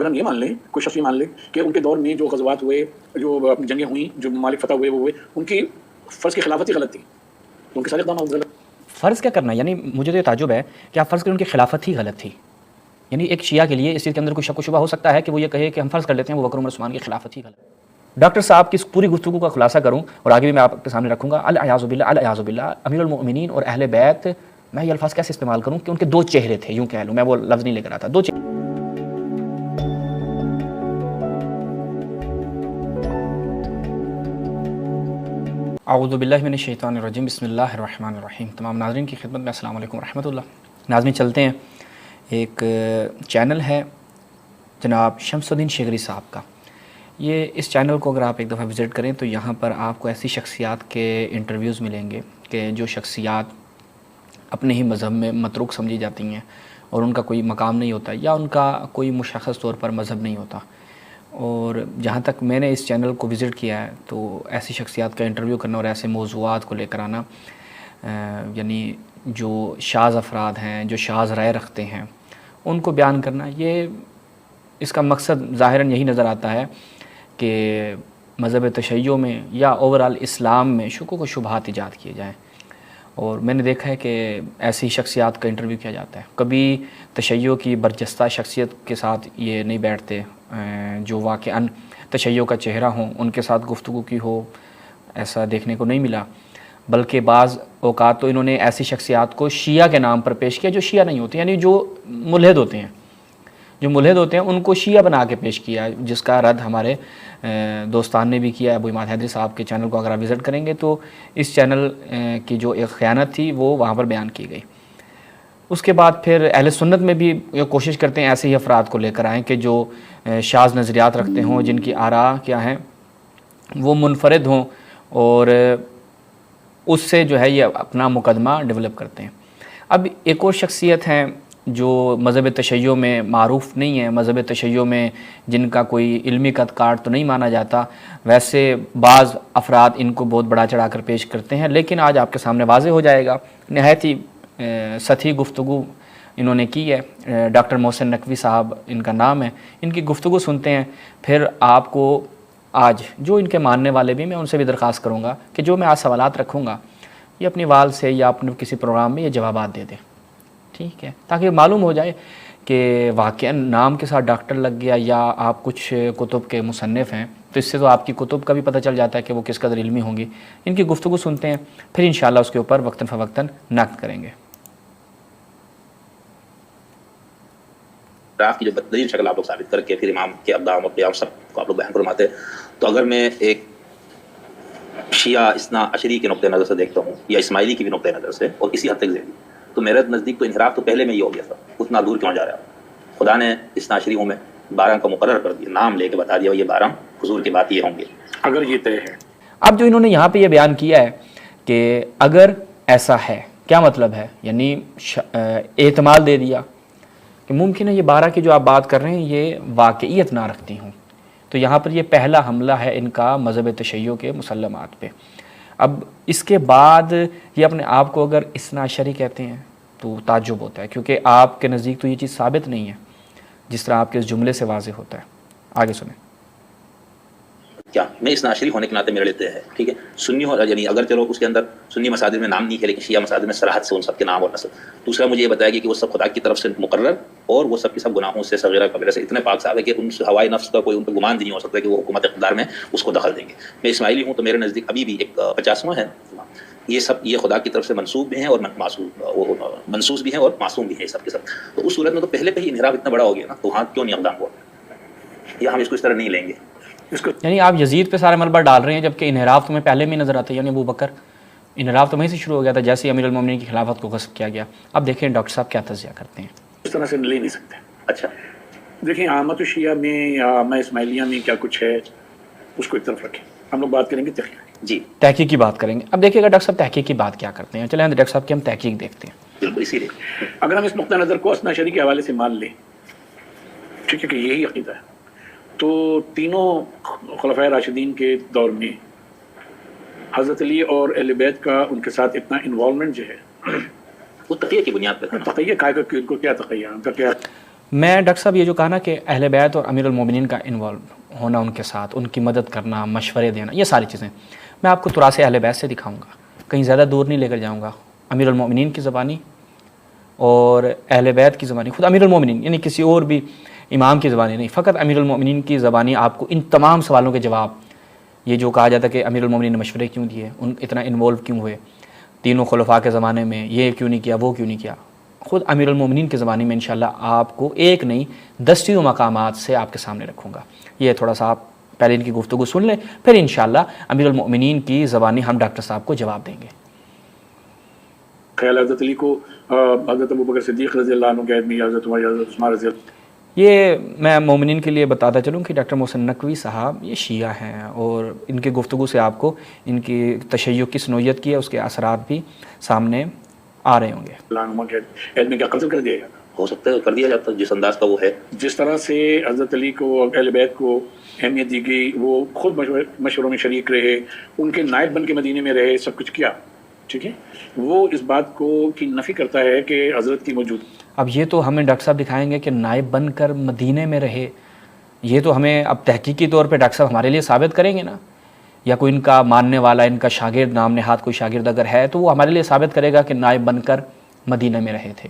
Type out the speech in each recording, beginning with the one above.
اگر ہم یہ مان لیں، کوئی شخص یہ مان لے کہ ان کے دور میں جو غزوات ہوئے، جو جنگیں ہوئیں، جو ممالک فتح ہوئے وہ ہوئے، ان کی فرض کی خلافت ہی غلط تھی، تو ان کے سارے اقدامات غلط. فرض کیا کرنا ہے؟ یعنی مجھے تو یہ تعجب ہے کہ آپ فرض کریں ان کی خلافت ہی غلط تھی. یعنی ایک شیعہ کے لیے اس چیز کے اندر کوئی شک و شبہ ہو سکتا ہے کہ وہ یہ کہے کہ ہم فرض کر لیتے ہیں وہ بکر عمر عثمان کی خلافت ہی غلط ہے. ڈاکٹر صاحب کی اس پوری گفتگو کا خلاصہ کروں اور آگے بھی میں آپ کے سامنے رکھوں گا. الیاذ باللہ، الیاذ باللہ، امیر المؤمنین اور اہل بیت، میں یہ الفاظ کیسے استعمال کروں کہ ان کے دو چہرے تھے، یوں کہہ لوں، میں وہ لفظ نہیں لے کر آتا. دو چہرے. اعوذ باللہ من الشیطان الرجیم، بسم اللہ الرحمن الرحیم. تمام ناظرین کی خدمت میں السلام علیکم ورحمۃ اللہ. ناظرین چلتے ہیں، ایک چینل ہے جناب شمس الدین شیگری صاحب کا. یہ اس چینل کو اگر آپ ایک دفعہ وزٹ کریں تو یہاں پر آپ کو ایسی شخصیات کے انٹرویوز ملیں گے کہ جو شخصیات اپنے ہی مذہب میں متروک سمجھی جاتی ہیں اور ان کا کوئی مقام نہیں ہوتا یا ان کا کوئی مشخص طور پر مذہب نہیں ہوتا. اور جہاں تک میں نے اس چینل کو وزٹ کیا ہے تو ایسی شخصیات کا انٹرویو کرنا اور ایسے موضوعات کو لے کر آنا، یعنی جو شاذ افراد ہیں، جو شاذ رائے رکھتے ہیں، ان کو بیان کرنا، یہ اس کا مقصد ظاہراً یہی نظر آتا ہے کہ مذہب تشیع میں یا اوورال اسلام میں شکوک و شبہات ایجاد کیے جائیں. اور میں نے دیکھا ہے کہ ایسی شخصیات کا انٹرویو کیا جاتا ہے. کبھی تشیع کی برجستہ شخصیت کے ساتھ یہ نہیں بیٹھتے جو واقعاً تشیع کا چہرہ ہوں، ان کے ساتھ گفتگو کی ہو، ایسا دیکھنے کو نہیں ملا. بلکہ بعض اوقات تو انہوں نے ایسی شخصیات کو شیعہ کے نام پر پیش کیا جو شیعہ نہیں ہوتے، یعنی جو ملحد ہوتے ہیں، ان کو شیعہ بنا کے پیش کیا، جس کا رد ہمارے دوستان نے بھی کیا. ابو عماد حیدری صاحب کے چینل کو اگر آپ وزٹ کریں گے تو اس چینل کی جو ایک خیانت تھی وہ وہاں پر بیان کی گئی. اس کے بعد پھر اہل سنت میں بھی یہ کوشش کرتے ہیں ایسے ہی افراد کو لے کر آئیں کہ جو شاذ نظریات رکھتے ہوں، جن کی آراء کیا ہیں وہ منفرد ہوں، اور اس سے جو ہے یہ اپنا مقدمہ ڈیولپ کرتے ہیں. اب ایک اور شخصیت ہیں جو مذہب تشیع میں معروف نہیں ہے، مذہب تشیع میں جن کا کوئی علمی قد کاٹ تو نہیں مانا جاتا. ویسے بعض افراد ان کو بہت بڑا چڑھا کر پیش کرتے ہیں، لیکن آج آپ کے سامنے واضح ہو جائے گا. نہایت ہی سطحی گفتگو انہوں نے کی ہے. ڈاکٹر محسن نقوی صاحب ان کا نام ہے. ان کی گفتگو سنتے ہیں، پھر آپ کو آج جو ان کے ماننے والے بھی، میں ان سے بھی درخواست کروں گا کہ جو میں آج سوالات رکھوں گا یہ اپنی وال سے یا اپنے کسی پروگرام میں یہ جوابات دے دیں، ٹھیک ہے، تاکہ معلوم ہو جائے کہ واقعاً نام کے ساتھ ڈاکٹر لگ گیا یا آپ کچھ کتب کے مصنف ہیں، تو اس سے تو آپ کی کتب کا بھی پتہ چل جاتا ہے کہ وہ کس قدر علمی ہوں گی. ان کی گفتگو سنتے ہیں، پھر انشاءاللہ اس کے اوپر وقتاً فوقتاً نقد کریں گے. کی جو بدترین شکل آپ لوگ ثابت کر کے پھر امام کے اقدام اور قیام سب کو آپ لوگ بیان فرماتے ہیں. تو اگر میں ایک شیعہ اثنا عشری کے نقطۂ نظر سے دیکھتا ہوں یا اسماعیلی کی بھی نقطۂ نظر سے اور اسی حد تک ذہنی، تو میرے نزدیک تو انحراف تو پہلے میں یہ ہو گیا تھا. اتنا دور کیوں جا رہا ہے؟ خدا نے اثنا عشری ہوں میں 12 کا مقرر کر دیا، نام لے کے بتا دیا یہ 12 حضور کی بات یہ ہوں گے اگر یہ طے ہے. اب جو انہوں نے یہاں پہ یہ بیان کیا ہے کہ اگر ایسا ہے، کیا مطلب ہے؟ یعنی احتمال دے دیا کہ ممکن ہے یہ 12 کی جو آپ بات کر رہے ہیں یہ واقعیت نہ رکھتی ہوں. تو یہاں پر یہ پہلا حملہ ہے ان کا مذہب تشیع کے مسلمات پہ. اب اس کے بعد یہ اپنے آپ کو اگر اثنا عشری کہتے ہیں تو تعجب ہوتا ہے، کیونکہ آپ کے نزدیک تو یہ چیز ثابت نہیں ہے جس طرح آپ کے اس جملے سے واضح ہوتا ہے. آگے سنیں. کیا میں اثنا عشری ہونے کے ناطے میرے لیتے ہے، ٹھیک ہے، سنی ہو، یعنی اگر چلو اس کے اندر سنی مساجد میں نام نہیں ہے لیکن شیعہ مساجد میں صراحت سے ان سب کے نام اور نسل. دوسرا مجھے یہ بتایا گیا کہ وہ سب خدا کی طرف سے مقرر اور وہ سب کے سب گناہوں سے صغیرہ کبیرہ سے اتنے پاک صاحب ہے کہ ان سے ہوائے نفس کا کوئی ان پہ گمان بھی نہیں ہو سکتا کہ وہ حکومت اقتدار میں اس کو دخل دیں گے. میں اسماعیلی ہوں تو میرے نزدیک ابھی بھی ایک 50واں ہے. یہ سب یہ خدا کی طرف سے منسوب بھی ہیں اور منسوس بھی ہیں اور معصوم بھی ہیں سب کے سب. تو اس صورت میں تو پہلے پہ ہی انحراف اتنا بڑا ہو گیا نا، تو وہاں کیوں نہیں اقدام ہوا؟ یا ہم اس کو اس طرح نہیں لیں گے. یعنی آپ یزید پہ سارے ملبہ ڈال رہے ہیں، جبکہ انحراف تمہیں پہلے میں نظر آتا ہے. یعنی ابو بکر انحراف تو وہیں سے شروع ہو گیا تھا جیسے امیر المومنین کی خلافت کو غصب کیا گیا. اب دیکھیں ڈاکٹر صاحب کیا تجزیہ کرتے ہیں. اس طرح سے لے نہیں سکتے. اچھا دیکھیں عامت الشیعہ میں یا عامہ اسماعیلیہ میں کیا کچھ ہے اس کو ایک طرف رکھیں، ہم لوگ بات کریں گے تحقیق. جی تحقیق کی بات کریں گے. اب دیکھیے گا ڈاکٹر صاحب تحقیق کی بات کیا کرتے ہیں. چلیں ڈاکٹر صاحب کی ہم تحقیق دیکھتے ہیں. بالکل اسی لیے اگر ہم اس نقطہ نظر کو اثنا عشری کے حوالے سے مان لیں، ٹھیک ہے، کہ یہی عقیدہ ہے، تو تینوں خلفائے راشدین کے دور میں حضرت علی اور اہل بیت کا ان کے ساتھ اتنا انوالومنٹ جو ہے وہ تقیہ کی بنیاد پر. تقیہ کا ان کو کیا تقیہ، ان کا کیا میں ڈاکٹر صاحب یہ جو کہا نا کہ اہل بیت اور امیر المومنین کا انوالو ہونا ان کے ساتھ، ان کی مدد کرنا، مشورے دینا، یہ ساری چیزیں میں آپ کو تراث اہل بیت سے دکھاؤں گا، کہیں زیادہ دور نہیں لے کر جاؤں گا۔ امیر المومنین کی زبانی اور اہل بیت کی زبانی، خود امیر المومنین یعنی کسی اور بھی امام کی زبانی نہیں، فقط امیر المومنین کی زبانی آپ کو ان تمام سوالوں کے جواب، یہ جو کہا جاتا ہے کہ امیر المومنین نے مشورے کیوں دیے، ان اتنا انوالو کیوں ہوئے تینوں خلفاء کے زمانے میں، یہ کیوں نہیں کیا، وہ کیوں نہیں کیا، خود امیر المومنین کی زبانی میں انشاءاللہ آپ کو ایک نہیں 10 مقامات سے آپ کے سامنے رکھوں گا۔ یہ تھوڑا سا آپ پہلے ان کی گفتگو سن لیں، پھر انشاءاللہ امیر المومنین کی زبانی ہم ڈاکٹر صاحب کو جواب دیں گے۔ خیال حضرت علی کو حضرت ابوبکر صدیق رضی اللہ عنہ کے عہد میں، حضرت عمر، حضرت عثمان رضی اللہ، یہ میں مومنین کے لیے بتاتا چلوں کہ ڈاکٹر محسن نقوی صاحب یہ شیعہ ہیں، اور ان کے گفتگو سے آپ کو ان کی تشیع کس نوعیت کی ہے اس کے اثرات بھی سامنے آ رہے ہوں گے۔ اللہ عنہ کے عہد میں کیا قتل کر دیا گیا؟ ہو سکتا ہے کر دیا جاتا ہے، جس انداز کا وہ ہے۔ جس طرح سے حضرت علی کو اور اہل بیت کو اہمیت دی گئی، وہ خود مشوروں میں شریک رہے، ان کے نائب بن کے مدینے میں رہے، سب کچھ کیا، ٹھیک ہے، وہ اس بات کو کی نفی کرتا ہے کہ حضرت کی موجود۔ اب یہ تو ہمیں ڈاکٹر صاحب دکھائیں گے کہ نائب بن کر مدینے میں رہے، یہ تو ہمیں اب تحقیقی طور پہ ڈاکٹر صاحب ہمارے لیے ثابت کریں گے نا، یا کوئی ان کا ماننے والا، ان کا شاگرد، نام نہاد کوئی شاگرد اگر ہے تو وہ ہمارے لیے ثابت کرے گا کہ نائب بن کر مدینہ میں رہے تھے۔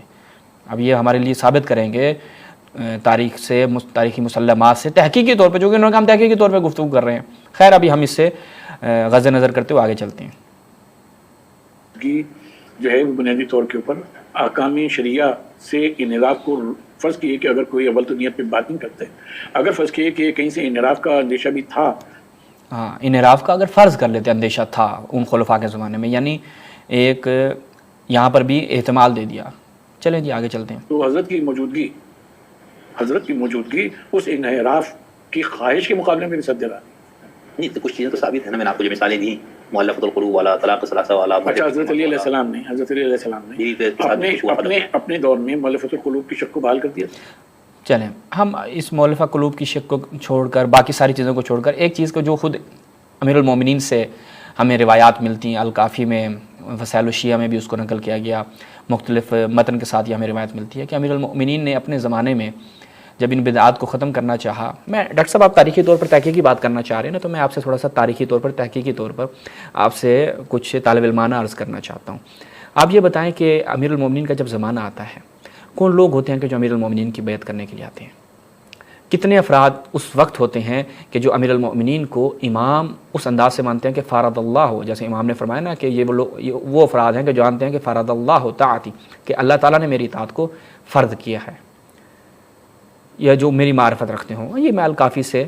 اب یہ ہمارے لیے ثابت کریں گے تاریخ سے، تاریخی مسلمات سے، تحقیقی طور پہ، جو کہ انہوں نے ہم تحقیقی طور پہ گفتگو کر رہے ہیں۔ خیر ابھی ہم اس سے غض نظر کرتے ہوئے آگے چلتے ہیں۔ کی جو ہے وہ بنیادی طور کے اوپر احکام شریعہ سے انحراف کو فرض کیے کہ اگر کوئی اول تو نیت پہ بات نہیں کرتے، اگر فرض کیے کہ کہیں سے انحراف کا اندیشہ بھی تھا، ہاں انحراف کا اگر فرض کر لیتے اندیشہ تھا ان خلفاء کے زمانے میں، یعنی ایک یہاں پر بھی احتمال دے دیا۔ چلیں جی آگے چلتے ہیں۔ تو حضرت کی موجودگی اس انحراف کی خواہش کے مقابلے میں بھی سد دلا۔ نہیں تو کچھ چیزیں تو ثابت ہے نا، میں نے آپ کو جو مثالیں دی، مؤلفۃ القلوب والا، طلاق ثلاثہ والا۔ اچھا، حضرت علی علیہ السلام نے اپنے دور میں مؤلفۃ القلوب کی شک کو بحال کر دیا۔ چلیں ہم اس مؤلفہ قلوب کی شک کو چھوڑ کر، باقی ساری چیزوں کو چھوڑ کر، ایک چیز کو جو خود امیر المومنین سے ہمیں روایات ملتی ہیں، الکافی میں، وسائل الشیعہ میں بھی اس کو نقل کیا گیا، مختلف متن کے ساتھ یہ ہمیں روایت ملتی ہے کہ امیر المومنین نے اپنے زمانے میں جب ان بدعات کو ختم کرنا چاہا، میں ڈاکٹر صاحب آپ تاریخی طور پر تحقیقی بات کرنا چاہ رہے ہیں نا، تو میں آپ سے تھوڑا سا تاریخی طور پر، تحقیقی طور پر آپ سے کچھ طالب علمانہ عرض کرنا چاہتا ہوں۔ آپ یہ بتائیں کہ امیر المومنین کا جب زمانہ آتا ہے، کون لوگ ہوتے ہیں کہ جو امیر المومنین کی بیعت کرنے کے لیے آتے ہیں؟ کتنے افراد اس وقت ہوتے ہیں کہ جو امیر المومنین کو امام اس انداز سے مانتے ہیں کہ فرض اللہ ہو، جیسے امام نے فرمایا نا کہ یہ وہ افراد ہیں کہ جانتے ہیں کہ فرض اللہ طاعتی، کہ اللہ تعالیٰ نے میری اطاعت کو فرض کیا ہے، یا جو میری معرفت رکھتے ہوں۔ یہ میں الکافی سے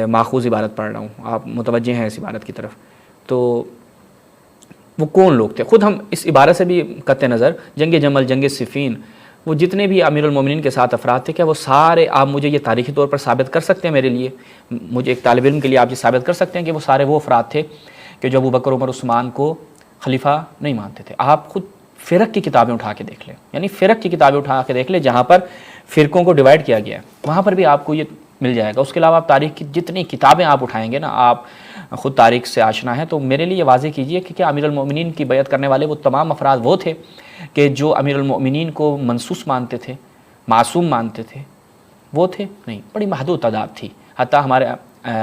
ماخوذ عبارت پڑھ رہا ہوں، آپ متوجہ ہیں اس عبارت کی طرف۔ تو وہ کون لوگ تھے؟ خود ہم اس عبارت سے بھی قطع نظر جنگ جمل، جنگ صفین، وہ جتنے بھی امیر المومنین کے ساتھ افراد تھے، کیا وہ سارے آپ مجھے یہ تاریخی طور پر ثابت کر سکتے ہیں میرے لیے، مجھے ایک طالب علم کے لیے آپ یہ ثابت کر سکتے ہیں کہ وہ سارے وہ افراد تھے کہ جو ابو بکر، عمر، عثمان کو خلیفہ نہیں مانتے تھے؟ آپ خود فرق کی کتابیں اٹھا کے دیکھ لیں، یعنی فرق کی کتابیں اٹھا کے دیکھ لیں جہاں پر فرقوں کو ڈیوائڈ کیا گیا ہے، وہاں پر بھی آپ کو یہ مل جائے گا۔ اس کے علاوہ آپ تاریخ کی جتنی کتابیں آپ اٹھائیں گے نا، آپ خود تاریخ سے آشنا ہیں، تو میرے لیے واضح کیجئے کہ کیا امیر المومنین کی بیعت کرنے والے وہ تمام افراد وہ تھے کہ جو امیر المومنین کو منصوص مانتے تھے، معصوم مانتے تھے؟ وہ تھے؟ نہیں، بڑی محدود تعداد تھی، حتیٰ ہمارے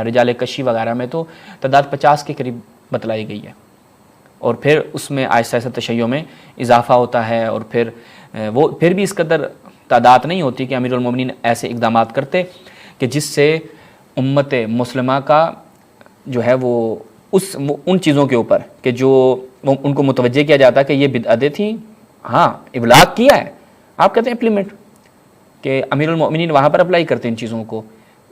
رجال کشی وغیرہ میں تو تعداد 50 کے قریب بتلائی گئی ہے، اور پھر اس میں آہستہ آہستہ تشیع میں اضافہ ہوتا ہے، اور پھر بھی اس قدر تعداد نہیں ہوتی کہ امیر المومنین ایسے اقدامات کرتے کہ جس سے امت مسلمہ کا جو ہے وہ ان چیزوں کے اوپر کہ جو ان کو متوجہ کیا جاتا ہے کہ یہ بدعتیں تھیں، ہاں ابلاغ کیا ہے، آپ کہتے ہیں امپلیمنٹ، کہ امیر المومنین وہاں پر اپلائی کرتے ان چیزوں کو،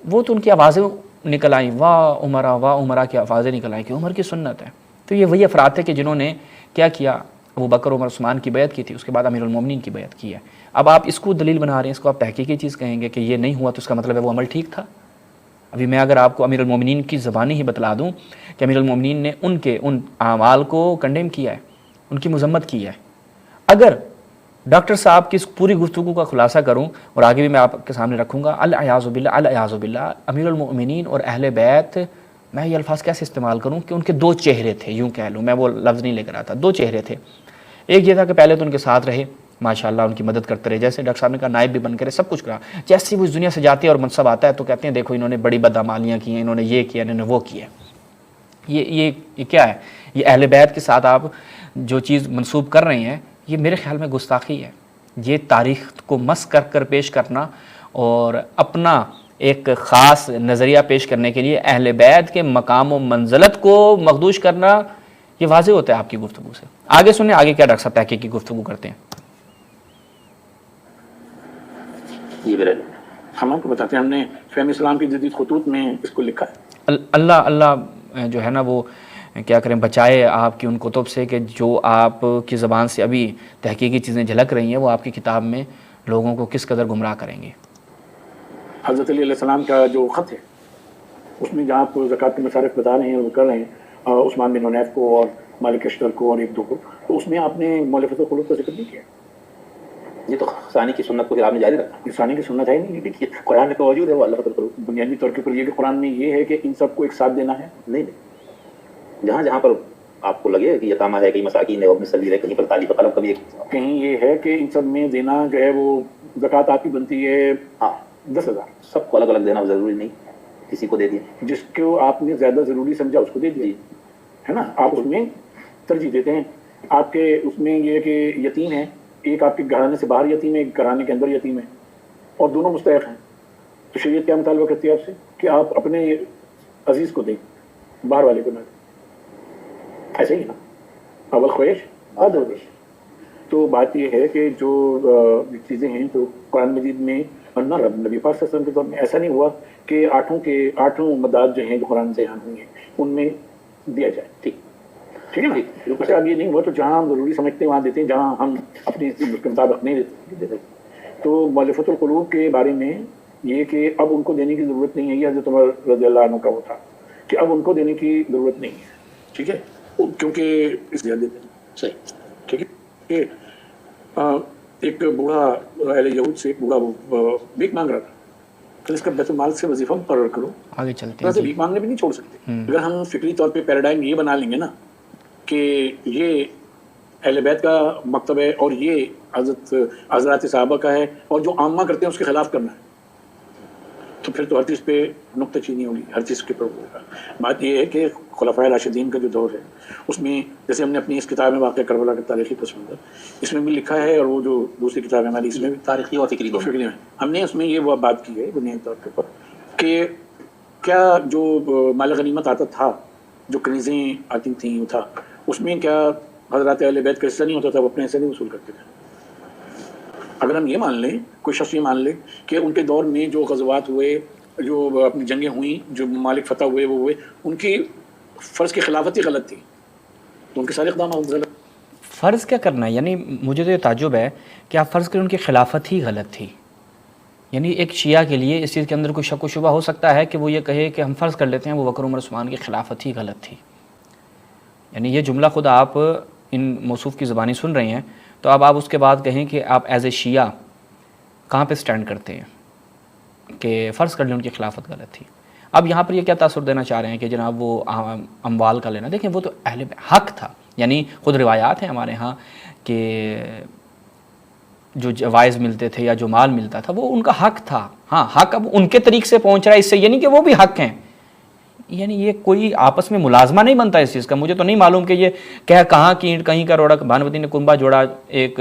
وہ تو ان کی آوازیں نکل آئیں، واہ عمرہ کی آوازیں نکل آئیں کہ عمر کی سنت ہے۔ تو یہ وہی افراد تھے کہ جنہوں نے کیا کیا، ابو بکر، عمر، عثمان کی بیعت کی تھی، اس کے بعد امیر المومنین کی بیعت کی ہے۔ اب آپ اس کو دلیل بنا رہے ہیں، اس کو آپ تحقیقی چیز کہیں گے کہ یہ نہیں ہوا، تو اس کا مطلب ہے وہ عمل ٹھیک تھا۔ ابھی میں اگر آپ کو امیر المومنین کی زبانی ہی بتلا دوں کہ امیر المومنین نے ان اعمال کو کنڈیم کیا ہے، ان کی مذمت کی ہے، اگر ڈاکٹر صاحب کی اس پوری گفتگو کا خلاصہ کروں اور آگے بھی میں آپ کے سامنے رکھوں گا، العیاذ باللہ امیر المومنین اور اہل بیت، میں یہ الفاظ کیسے استعمال کروں کہ ان کے دو چہرے تھے، یوں کہہ لوں، میں وہ لفظ نہیں لے کر آتا، دو چہرے تھے۔ ایک یہ تھا کہ پہلے تو ان کے ساتھ رہے، ماشاءاللہ ان کی مدد کرتے رہے، جیسے ڈاکٹر صاحب نے کہا نائب بھی بن کرے، سب کچھ کرا. جیسے ہی وہ اس دنیا سے جاتے ہیں اور منصب آتا ہے تو کہتے ہیں دیکھو انہوں نے بڑی بدعمالیاں کی ہیں، انہوں نے یہ کیا، انہوں نے وہ کیا. یہ کیا ہے؟ یہ اہل بیت کے ساتھ آپ جو چیز منسوب کر رہے ہیں یہ میرے خیال میں گستاخی ہے. یہ تاریخ کو مس کر کر پیش کرنا اور اپنا ایک خاص نظریہ پیش کرنے کے لیے اہل بیت کے مقام و منزلت کو مخدوش کرنا، یہ واضح ہوتا ہے آپ کی گفتگو سے. آگے سنیں آگے کیا ڈاکٹر صاحب تحقیق کی گفتگو کرتے ہیں. جی میرے ہم آپ کو بتاتے ہیں، ہم نے فہم اسلام کی جدید خطوط میں اس کو لکھا ہے. اللہ جو ہے نا وہ کیا کریں، بچائے آپ کی ان کتب سے کہ جو آپ کی زبان سے ابھی تحقیقی چیزیں جھلک رہی ہیں وہ آپ کی کتاب میں لوگوں کو کس قدر گمراہ کریں گے. حضرت علی علیہ السلام کا جو خط ہے اس میں جہاں آپ زکوٰۃ کے مصارف بتا رہے ہیں اور کر رہے ہیں عثمان بن حنیف کو اور مالک اشتر کو اور ایک دو کو، تو اس میں آپ نے مؤلفۃ القلوب کا ذکر نہیں کیا. یہ تو ثانی کی سنت کو پھر آپ نے جاری رکھا. انسانی کی سنت ہے نہیں. دیکھیے قرآن میں تو موجود ہے وہ اللہ تعالیٰ. بنیادی طور کے اوپر یہ کہ قرآن میں یہ ہے کہ ان سب کو ایک ساتھ دینا ہے. نہیں جہاں جہاں پر آپ کو لگے کہ یتامہ ہے، کہیں مساکین ہے، ابن سبیل ہے، کہیں پر تعلیف قلم کبھی کہیں یہ ہے کہ ان سب میں دینا جو ہے وہ زکوٰۃ آپ کی بنتی ہے 10,000. سب کو الگ الگ دینا ضروری نہیں، کسی کو دے دیا. جس کو آپ نے زیادہ ضروری سمجھا اس کو دے دیا ہے نا. آپ اس میں ترجیح دیتے ہیں. آپ کے اس میں یہ کہ یتیم ہے، ایک آپ کے گھرانے سے باہر یتیم ہے، ایک گھرانے کے اندر یتیم ہے، اور دونوں مستحق ہیں. تو شریعت کیا مطالبہ کرتی ہے آپ سے کہ آپ اپنے عزیز کو دیں، باہر والے کو نہ دیں. ایسے ہی نا، اول خواہش آدھا خواہش. تو بات یہ ہے کہ جو چیزیں ہیں تو قرآن مجید میں نہ نبی پاک صلی اللہ علیہ وسلم کے دور میں ایسا نہیں ہوا کہ آٹھوں مداد جو ہیں جو قرآن سے بیان ہوئی ہیں ان میں دیا جائے. ٹھیک ہے نا. اچھا اب یہ نہیں ہوا تو جہاں ہم ضروری سمجھتے ہیں وہاں دیتے ہیں، جہاں ہم اپنی کے مطابق نہیں دیتے. تو مؤلفۃ القلوب کے بارے میں یہ کہ اب ان کو دینے کی ضرورت نہیں ہے، یہ حضرت عمر رضی اللہ عنہ کا وہ تھا کہ اب ان کو دینے کی ضرورت نہیں ہے. ٹھیک ہے، کیونکہ اس لیے دیتے ہیں. صحیح. ٹھیک ہے کہ ایک بوڑھا اہل یہود سے ایک بوڑھا بھیک مانگ رہا تھا کہ اس کا بیت المال سے وظیفہ مقرر کرو. آگے چلتے ہیں. بھیک مانگنے بھی نہیں چھوڑ سکتے. اگر ہم فکری طور پہ پیراڈائم یہ بنا لیں گے نا کہ یہ اہل بیت کا مکتب ہے اور یہ حضرات صحابہ کا ہے اور جو عامہ کرتے ہیں اس کے خلاف کرنا ہے، تو پھر تو ہر چیز پہ نکتہ چینی ہوگی، ہر چیز کے پر ہوگا. بات یہ ہے کہ خلفائے راشدین کا جو دور ہے اس میں جیسے ہم نے اپنی اس کتاب میں واقع کربلا کا تاریخی پس منظر اس میں بھی لکھا ہے، اور وہ جو دوسری کتاب ہے ہماری اس میں بھی تاریخی اور فکری فکری میں ہم نے اس میں یہ وہ بات کی ہے بنیادی طور کے اوپر کہ کیا جو مال غنیمت آتا تھا، جو کنیزیں آتی تھیں وہ تھا، اس میں کیا حضرات اہل بیت کا حصہ نہیں ہوتا تھا؟ وہ اپنے حصہ نہیں وصول کرتے تھے. اگر ہم یہ مان لیں، کوئی شخص یہ مان لے کہ ان کے دور میں جو غزوات ہوئے، جو اپنی جنگیں ہوئیں، جو ممالک فتح ہوئے وہ ہوئے، ان کی فرض کی خلافت ہی غلط تھی، تو ان کے سارے اقدامات غلط. فرض کیا کرنا ہے؟ یعنی مجھے تو یہ تعجب ہے کہ آپ فرض کریں ان کی خلافت ہی غلط تھی. یعنی ایک شیعہ کے لیے اس چیز کے اندر کوئی شک و شبہ ہو سکتا ہے کہ وہ یہ کہے کہ ہم فرض کر لیتے ہیں وہ بکر عمر عثمان کی خلافت ہی غلط تھی. یعنی یہ جملہ خود آپ ان موصوف کی زبانی سن رہے ہیں تو اب آپ اس کے بعد کہیں کہ آپ ایز اے شیعہ کہاں پہ سٹینڈ کرتے ہیں کہ فرض کر لیں ان کی خلافت غلط تھی. اب یہاں پر یہ کیا تاثر دینا چاہ رہے ہیں کہ جناب وہ اموال کا لینا، دیکھیں وہ تو اہل حق تھا. یعنی خود روایات ہیں ہمارے ہاں کہ جو جوائز ملتے تھے یا جو مال ملتا تھا وہ ان کا حق تھا. ہاں حق اب ان کے طریق سے پہنچ رہا ہے، اس سے یہ نہیں کہ وہ بھی حق ہیں. یعنی یہ کوئی آپس میں ملازمہ نہیں بنتا اس چیز کا. مجھے تو نہیں معلوم کہ یہ کہاں کی اینٹ کہیں کا روڑا بھانوتی نے کنبہ جوڑا ایک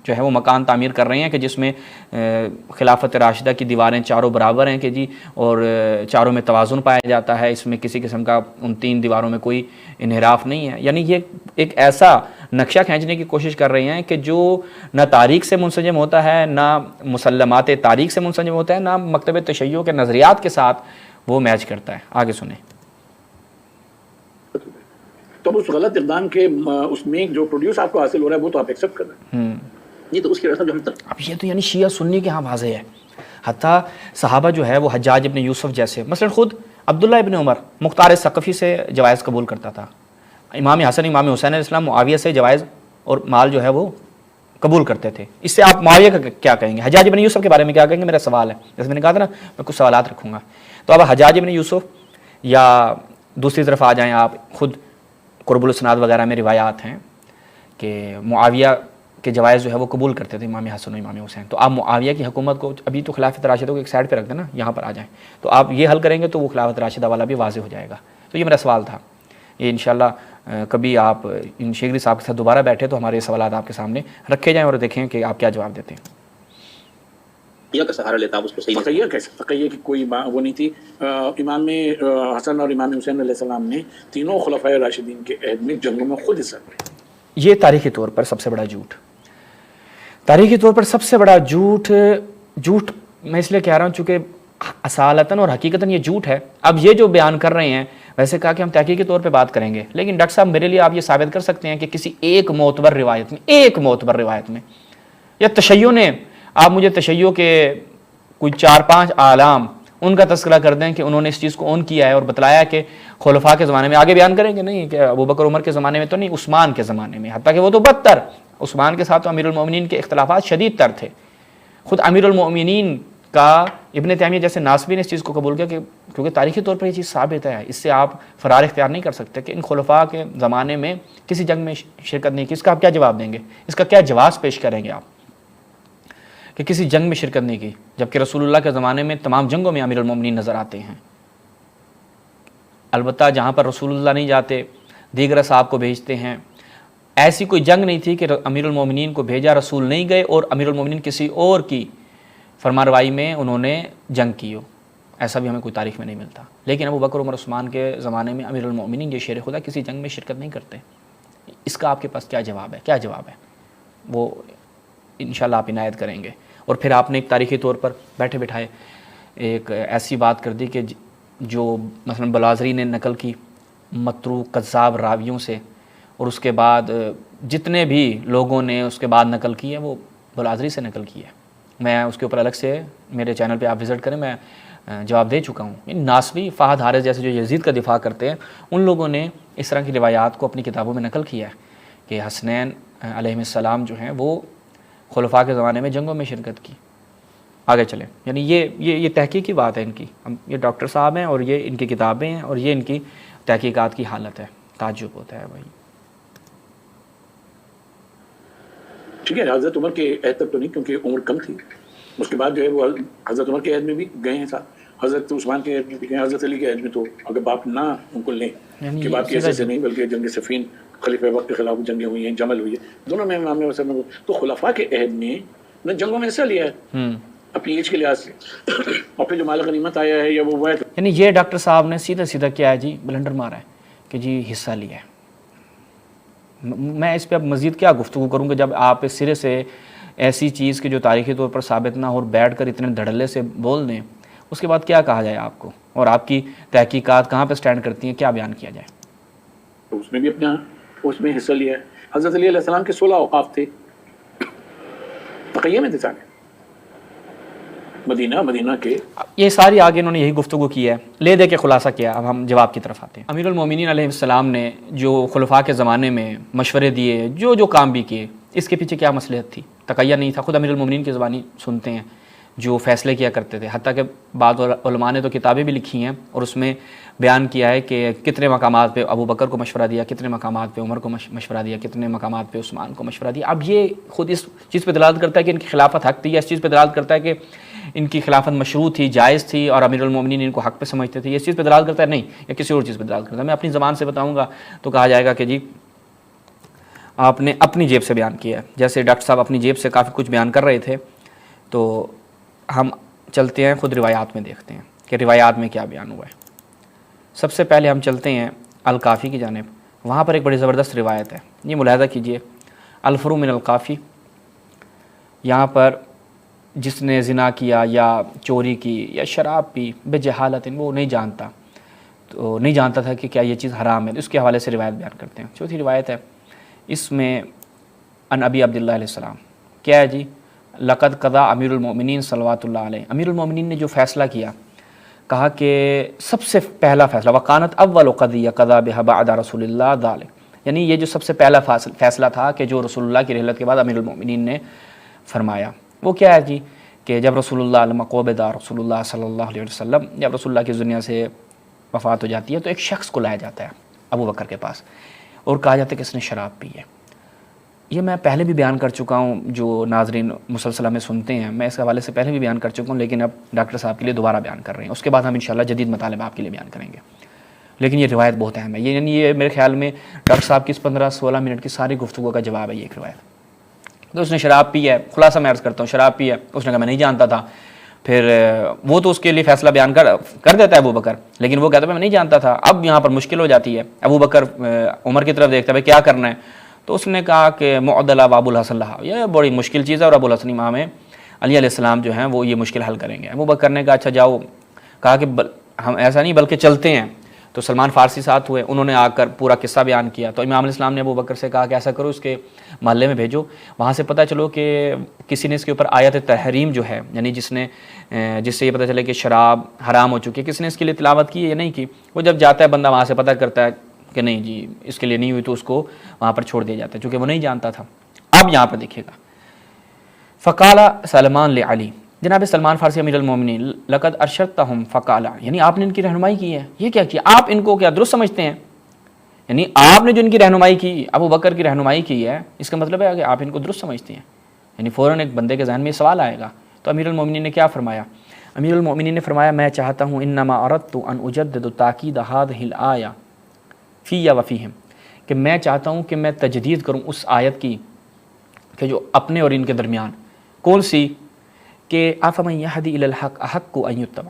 جو ہے وہ مکان تعمیر کر رہے ہیں کہ جس میں خلافت راشدہ کی دیواریں چاروں برابر ہیں کہ جی، اور چاروں میں توازن پایا جاتا ہے، اس میں کسی قسم کا ان تین دیواروں میں کوئی انحراف نہیں ہے. یعنی یہ ایک ایسا نقشہ کھینچنے کی کوشش کر رہے ہیں کہ جو نہ تاریخ سے منسجم ہوتا ہے، نہ مسلمات تاریخ سے منسجم ہوتا ہے، نہ مکتب تشیع کے نظریات کے ساتھ وہ میچ کرتا ہے. آگے سنیں. تو اس غلط اقدام کے اس میں جو پروڈیوس آپ کو حاصل ہو رہا ہے وہ تو آپ ایکسیپٹ کر رہے ہیں. یہ تو اس کی وجہ سے جو ہم اب یہ تو یعنی شیعہ سنی کے ہاں واضح ہے. حتیٰ صحابہ جو ہے وہ حجاج ابن یوسف جیسے، مثلا خود عبداللہ ابن عمر مختار ثقفی سے جوائز قبول کرتا تھا. امام حسن امام حسین علیہ السلام معاویہ سے جوائز اور مال جو ہے وہ قبول کرتے تھے. اس سے آپ معاویہ کا کیا کہیں گے؟ حجاج ابن یوسف کے بارے میں کیا کہیں گے؟ میرا سوال ہے. جیسے میں نے کہا تھا نا میں کچھ سوالات رکھوں گا. تو اب حجاج ابن یوسف یا دوسری طرف آ جائیں آپ، خود قرب الاسناد وغیرہ میں روایات ہیں کہ معاویہ کے جوائز جو ہے وہ قبول کرتے تھے امام حسن و امام حسین. تو آپ معاویہ کی حکومت کو ابھی تو خلافت راشدہ کو ایک سائڈ پہ رکھ دیں نا, یہاں پر آ جائیں, تو آپ یہ حل کریں گے تو وہ خلافت راشدہ والا بھی واضح ہو جائے گا. تو یہ میرا سوال تھا. یہ انشاءاللہ کبھی آپ ان شیخری صاحب کے ساتھ دوبارہ بیٹھے تو ہمارے سوالات آپ کے سامنے رکھے جائیں اور دیکھیں کہ آپ کیا جواب دیتے ہیں. کا سہارا لیتا ہوں اس کو صحیح فقیہ کیسے؟ فقیہ کی کوئی وہ نہیں تھی. امام حسن اور امام حسین علیہ السلام نے تینوں خلفائے راشدین کے عہد میں جنگوں میں خود حصہ لیا. یہ تاریخی طور پر سب سے بڑا جھوٹ, تاریخی طور پر سب سے بڑا جھوٹ میں اس لیے کہہ رہا ہوں چونکہ اصالتاً اور حقیقتاً یہ جھوٹ ہے. اب یہ جو بیان کر رہے ہیں, ویسے کہا کہ ہم تحقیقی طور پہ بات کریں گے, لیکن ڈاکٹر صاحب میرے لیے آپ یہ ثابت کر سکتے ہیں کہ کسی ایک معتبر روایت میں یا تشیع نے, آپ مجھے تشیع کے کوئی 4-5 عالم ان کا تذکرہ کر دیں کہ انہوں نے اس چیز کو اون کیا ہے اور بتلایا کہ خلفاء کے زمانے میں, آگے بیان کریں گے نہیں کہ ابو بکر عمر کے زمانے میں تو نہیں, عثمان کے زمانے میں, حتیٰ کہ وہ تو بدتر, عثمان کے ساتھ تو امیر المومنین کے اختلافات شدید تر تھے. خود امیر المومنین کا ابن تیمیہ جیسے ناصبی نے اس چیز کو قبول کیا کہ کیونکہ تاریخی طور پر یہ چیز ثابت ہے, اس سے آپ فرار اختیار نہیں کر سکتے کہ ان خلفاء کے زمانے میں کسی جنگ میں شرکت نہیں کی. اس کا آپ کیا جواب دیں گے, اس کا کیا جواز پیش کریں گے آپ کہ کسی جنگ میں شرکت نہیں کی, جبکہ رسول اللہ کے زمانے میں تمام جنگوں میں امیر المومنین نظر آتے ہیں. البتہ جہاں پر رسول اللہ نہیں جاتے دیگر صاحب کو بھیجتے ہیں. ایسی کوئی جنگ نہیں تھی کہ امیر المومنین کو بھیجا, رسول نہیں گئے اور امیر المومنین کسی اور کی فرمانروائی میں انہوں نے جنگ کی ہو, ایسا بھی ہمیں کوئی تاریخ میں نہیں ملتا. لیکن ابو بکر عمر عثمان کے زمانے میں امیر المومنین یہ شیر خدا کسی جنگ میں شرکت نہیں کرتے. اس کا آپ کے پاس کیا جواب ہے, وہ انشاءاللہ آپ عنایت کریں گے. اور پھر آپ نے ایک تاریخی طور پر بیٹھے بٹھائے ایک ایسی بات کر دی کہ جو مثلا بلازری نے نقل کی متروک کذاب راویوں سے, اور اس کے بعد جتنے بھی لوگوں نے اس کے بعد نقل کی ہے وہ بلازری سے نقل کی ہے. میں اس کے اوپر الگ سے میرے چینل پہ آپ وزٹ کریں, میں جواب دے چکا ہوں. ناصبی فہد حارث جیسے جو یزید کا دفاع کرتے ہیں, ان لوگوں نے اس طرح کی روایات کو اپنی کتابوں میں نقل کیا ہے کہ حسنین علیہ السلام جو ہیں وہ خلفاء کے زمانے میں جنگوں میں شرکت کی. آگے چلیں, یعنی یہ تحقیقی بات ہے ان کی. یہ ڈاکٹر صاحب ہیں اور یہ ان کی کتابیں ہیں اور یہ ان کی تحقیقات کی حالت ہے. تعجب ہوتا ہے بھائی. ٹھیک ہے, حضرت عمر کے عہد تک تو نہیں کیونکہ عمر کم تھی. اس کے بعد جو ہے وہ حضرت عمر کے عہد میں بھی گئے ہیں ساتھ, حضرت عثمان کے عہد میں بھی گئے ہیں, حضرت علی کے عہد میں تو اگر باپ نہ ان کو لیں کہ باپ کی ایسے سے نہیں, بلکہ جنگ صفین خلیفہ وقت کے خلاف جنگیں ہوئی ہیں, جمل ہوئی ہے, دونوں میں امام حسن. تو خلفاء کے عہد میں نے جنگوں میں حصہ لیا ہے اپنی ایج کے لحاظ سے, اور پھر جو مال غنیمت آیا ہے یا وہ یعنی یہ ڈاکٹر صاحب نے سیدھا کیا ہے جی, بلنڈر مارا ہے کہ جی حصہ لیا ہے. میں اس پہ اب مزید کیا گفتگو کروں گا جب آپ اس سرے سے ایسی چیز کی جو تاریخی طور پر ثابت نہ ہو اور بیٹھ کر اتنے دھڑلے سے بول دیں, اس کے بعد کیا کہا جائے آپ کو, اور آپ کی تحقیقات کہاں پہ سٹینڈ کرتی ہیں, کیا بیان کیا جائے. تو اس نے بھی اپنا اس میں حصہ لیا ہے. حضرت علی علیہ السلام کے 16 اوقاف تھے, تقیہ میں تھے سارے مدینہ کے. یہ ساری آگے انہوں نے یہی گفتگو کی ہے, لے دے کے خلاصہ کیا. اب ہم جواب کی طرف آتے ہیں. امیر المومنین علیہ السلام نے جو خلفاء کے زمانے میں مشورے دیے, جو کام بھی کیے, اس کے پیچھے کیا مصلحت تھی؟ تقیہ نہیں تھا. خود امیر المومنین کی زبانی سنتے ہیں جو فیصلے کیا کرتے تھے. حتیٰ کہ بعض علماء نے تو کتابیں بھی لکھی ہیں اور اس میں بیان کیا ہے کہ کتنے مقامات پہ ابو بکر کو مشورہ دیا, کتنے مقامات پہ عمر کو مشورہ دیا, کتنے مقامات پہ عثمان کو مشورہ دیا. اب یہ خود اس چیز پہ دلالت کرتا ہے کہ ان کی خلافت حق تھی, یا اس چیز پہ دلالت کرتا ہے کہ ان کی خلافت مشروع تھی, جائز تھی, اور امیر المومنین ان کو حق پہ سمجھتے تھے؟ یہ اس چیز پہ دلالت کرتا ہے نہیں, یا کسی اور چیز پہ دلالت کرتا ہے؟ میں اپنی زبان سے بتاؤں گا تو کہا جائے گا کہ جی آپ نے اپنی جیب سے بیان کیا ہے. جیسے ڈاکٹر صاحب اپنی جیب سے کافی کچھ بیان کر رہے تھے, تو ہم چلتے ہیں خود روایات میں, دیکھتے ہیں کہ روایات میں کیا بیان ہوا ہے. سب سے پہلے ہم چلتے ہیں الکافی کی جانب. وہاں پر ایک بڑی زبردست روایت ہے, یہ ملاحظہ کیجئے. الفرو من الکافی, یہاں پر جس نے زنا کیا یا چوری کی یا شراب پی بے جہالت, وہ نہیں جانتا تھا کہ کیا یہ چیز حرام ہے, اس کے حوالے سے روایت بیان کرتے ہیں. چوتھی روایت ہے, اس میں ان ابی عبداللہ علیہ السلام, کیا ہے جی, لقد قضا امیر المومنین صلوات اللہ علیہ, امیر المومنین نے جو فیصلہ کیا, کہا کہ سب سے پہلا فیصلہ, وقانت اول قضیہ قضا بها بعد رسول اللہ ذالک, یعنی یہ جو سب سے پہلا فیصلہ تھا کہ جو رسول اللہ کی رحلت کے بعد امیر المومنین نے فرمایا, وہ کیا ہے جی, کہ جب رسول اللہ المقوبدہ رسول اللہ صلی اللہ علیہ وسلم, جب رسول اللہ کی دنیا سے وفات ہو جاتی ہے تو ایک شخص کو لایا جاتا ہے ابو بکر کے پاس, اور کہا جاتا ہے کہ اس نے شراب پی ہے. یہ میں پہلے بھی بیان کر چکا ہوں، جو ناظرین مسلسل ہمیں سنتے ہیں، میں اس حوالے سے پہلے بھی بیان کر چکا ہوں، لیکن اب ڈاکٹر صاحب کے لیے دوبارہ بیان کر رہے ہیں، اس کے بعد ہم انشاءاللہ جدید مطالبہ آپ کے لیے بیان کریں گے۔ لیکن یہ روایت بہت اہم ہے، یعنی یہ میرے خیال میں ڈاکٹر صاحب کی اس 15-16 منٹ کی ساری گفتگو کا جواب ہے یہ ایک روایت۔ تو اس نے شراب پی ہے، خلاصہ میں عرض کرتا ہوں، شراب پی ہے، اس نے کہا میں نہیں جانتا تھا، پھر وہ تو اس کے لیے فیصلہ بیان کر دیتا ہے ابو بکر، لیکن وہ کہتا ہے میں نہیں جانتا تھا۔ اب یہاں پر مشکل ہو جاتی ہے، ابو بکر عمر کی طرف دیکھتا ہے کیا کرنا ہے، تو اس نے کہا کہ معدلہ و ابو الحسن لہا، یہ بڑی مشکل چیز ہے اور ابو الحسن امام علی علیہ السلام جو ہیں وہ یہ مشکل حل کریں گے۔ ابو بکر نے کہا اچھا جاؤ، کہا کہ ہم ایسا نہیں بلکہ چلتے ہیں۔ تو سلمان فارسی ساتھ ہوئے، انہوں نے آ کر پورا قصہ بیان کیا، تو امام علیہ السلام نے ابو بکر سے کہا کہ ایسا کرو اس کے محلے میں بھیجو، وہاں سے پتہ چلو کہ کسی نے اس کے اوپر آیت تحریم جو ہے، یعنی جس سے یہ پتہ چلے کہ شراب حرام ہو چکی ہے، کس نے اس کے لیے تلاوت کی ہے یا نہیں کی۔ وہ جب جاتا ہے بندہ وہاں سے پتہ کرتا ہے کہ نہیں جی اس کے لیے نہیں ہوئی، تو اس کو وہاں پر چھوڑ دیا جاتا ہے چونکہ وہ نہیں جانتا تھا۔ اب یہاں پر دیکھیے گا، فقال سلمان لعلی، جناب سلمان فارسی امیر المومنین، لقد ارشدتہم فقالا، یعنی آپ نے ان کی رہنمائی کی ہے۔ یہ کیا کیا؟ آپ ان کو کیا درست سمجھتے ہیں؟ یعنی آپ نے جو ان کی رہنمائی کی، ابو بکر کی رہنمائی کی ہے، اس کا مطلب ہے کہ آپ ان کو درست سمجھتے ہیں۔ یعنی فوراً ایک بندے کے ذہن میں یہ سوال آئے گا، تو امیر المومنین نے کیا فرمایا؟ امیر المومنین نے فرمایا میں چاہتا ہوں انما اردت ان اجدد تاکید هذه الآیہ فی و فیہم، کہ میں چاہتا ہوں کہ میں تجدید کروں اس آیت کی کہ جو اپنے اور ان کے درمیان، کون سی؟ کہ افمن یہدی الی الحق احق ان یتبع،